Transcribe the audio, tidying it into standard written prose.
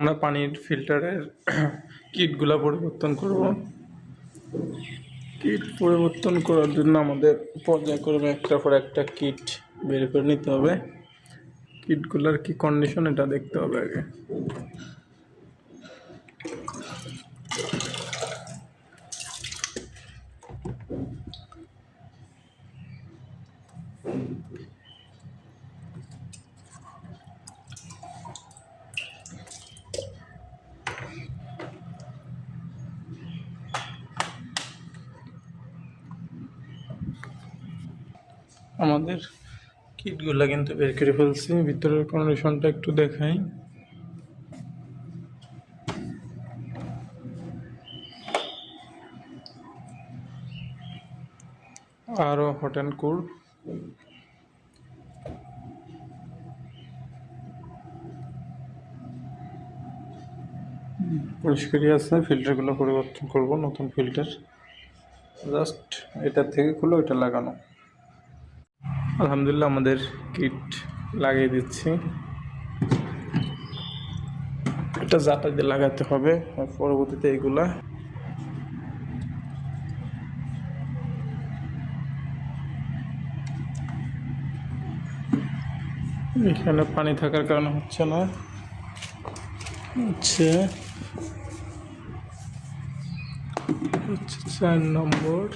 আমরা পানির ফিল্টারের কিটগুলো পরিবর্তন করব। কিট পরিবর্তন করার জন্য আমাদের পর্যায়ক্রমে একটার পর একটা কিট বের করে নিতে হবে। কিটগুলোর কি কন্ডিশন এটা দেখতে হবে আগে। আমাদের কিটগুলো কিন্তু বের করে ফেলছি, ভিতরের কন্ডিশনটা একটু দেখাই। আরও হট অ্যান্ড কুল, পরিষ্কারই আছে। ফিল্টারগুলো পরিবর্তন করব, নতুন ফিল্টার জাস্ট এটা থেকে খুলে ওইটা লাগানো। আলহামদুলিল্লাহ আমাদের কিট লাগিয়ে দিচ্ছি। এটা জাটা দিয়ে লাগাতে হবে, পরবর্তীতে এইগুলা এখানে পানি থাকার কারণে হচ্ছে না, হচ্ছে 4 নম্বর।